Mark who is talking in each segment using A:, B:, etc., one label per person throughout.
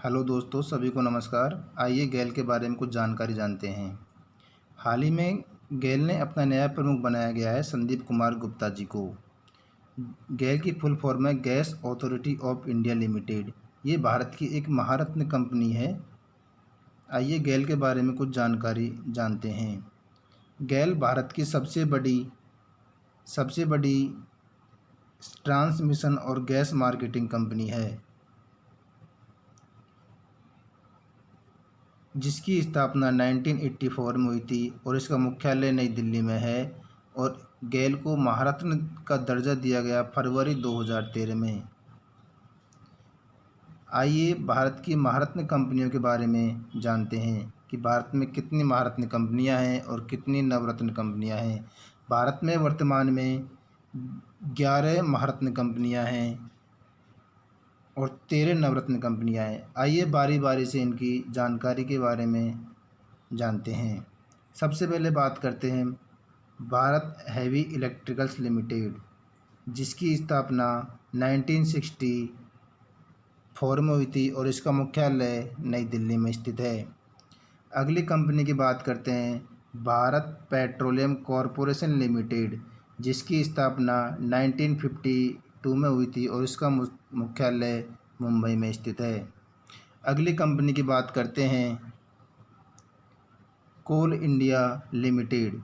A: Hello दोस्तों, सभी को नमस्कार। आइए गैल के बारे में कुछ जानकारी जानते हैं। हाल ही में गैल ने अपना नया प्रमुख बनाया गया है संदीप कुमार गुप्ता जी को। गैल की फुल फॉर्म है gas authority of India limited. ये भारत की एक महारत्न कंपनी है। आइए गैल के बारे में कुछ जानकारी जानते हैं। गैल भारत की सबसे बड़ी ट्रांसमिशन और गैस मार्केटिंग कंपनी है, जिसकी स्थापना 1984 में हुई थी और इसका मुख्यालय नई दिल्ली में है। और गैल को महारत्न का दर्जा दिया गया फरवरी 2013 में। आइए भारत की महारत्न कंपनियों के बारे में जानते हैं कि भारत में कितनी महारत्न कंपनियां हैं और कितनी नवरत्न कंपनियां हैं। भारत में वर्तमान में 11 महारत्न कंपनियां हैं और 13 नवरत्न कंपनियां हैं। आइए बारी बारी से इनकी जानकारी के बारे में जानते हैं। सबसे पहले बात करते हैं भारत हैवी इलेक्ट्रिकल्स लिमिटेड, जिसकी स्थापना 1964 में हुई थी और इसका मुख्यालय नई दिल्ली में स्थित है। अगली कंपनी की बात करते हैं भारत पेट्रोलियम कॉरपोरेशन लिमिटेड, जिसकी स्थापना 1952 में हुई थी और इसका मुख्यालय मुंबई में स्थित है। अगली कंपनी की बात करते हैं कोल इंडिया लिमिटेड,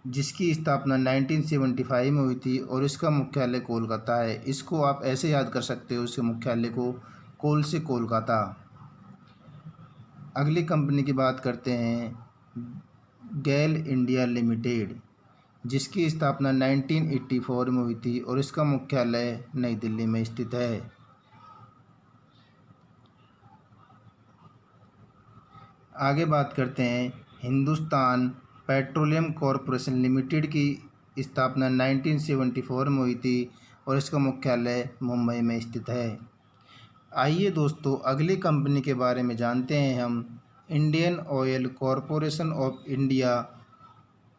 A: जिसकी स्थापना 1975 में हुई थी और इसका मुख्यालय कोलकाता है। इसको आप ऐसे याद कर सकते हो, इसके मुख्यालय को कोल से कोलकाता। अगली कंपनी की बात करते हैं गैल इंडिया लिमिटेड, जिसकी स्थापना 1984 में हुई थी और इसका मुख्यालय नई दिल्ली में स्थित है। आगे बात करते हैं हिंदुस्तान पेट्रोलियम कॉरपोरेशन लिमिटेड की स्थापना 1974 में हुई थी और इसका मुख्यालय मुंबई में स्थित है। आइए दोस्तों अगली कंपनी के बारे में जानते हैं हम Indian oil corporation of India,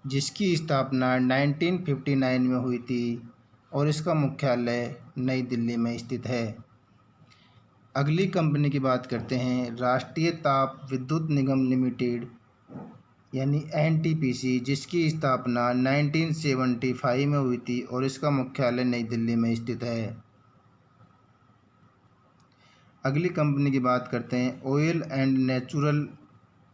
A: जिसकी स्थापना 1959 में हुई थी और इसका मुख्यालय नई दिल्ली में स्थित है। अगली कंपनी की बात करते हैं राष्ट्रीय ताप विद्युत निगम लिमिटेड यानी एनटीपीसी, जिसकी स्थापना 1975 में हुई थी और इसका मुख्यालय नई दिल्ली में स्थित है। अगली कंपनी की बात करते हैं oil and natural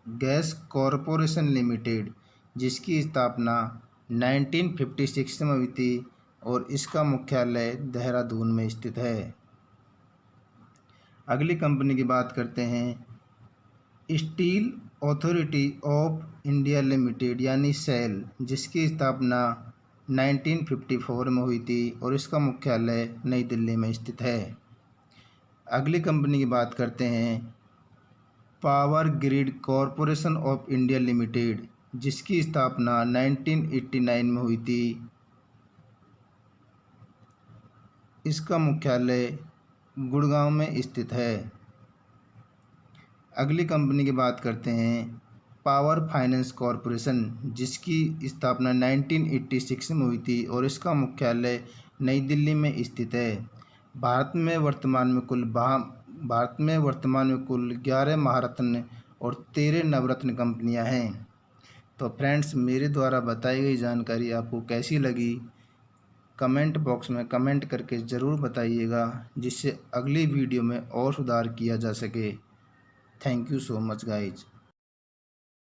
A: gas corporation limited, जिसकी स्थापना 1956 में हुई थी और इसका मुख्यालय देहरादून में स्थित है। अगली कंपनी की बात करते हैं steel authority of India limited यानी सेल, जिसकी स्थापना 1954 में हुई थी और इसका मुख्यालय नई दिल्ली में स्थित है। अगली कंपनी की बात करते हैं power grid corporation of India limited, जिसकी स्थापना 1989 में हुई थी। इसका मुख्यालय गुड़गांव में स्थित है। अगली कंपनी की बात करते हैं पावर फाइनेंस कॉरपोरेशन, जिसकी स्थापना 1986 में हुई थी और इसका मुख्यालय नई दिल्ली में स्थित है। भारत में वर्तमान में कुल 11 महारत्न और 13 नवरत्न कंपनियां हैं। तो फ्रेंड्स, मेरे द्वारा बताई गई जानकारी आपको कैसी लगी, कमेंट बॉक्स में कमेंट करके ज़रूर बताइएगा, जिससे अगली वीडियो में और सुधार किया जा सके। Thank you so much guys.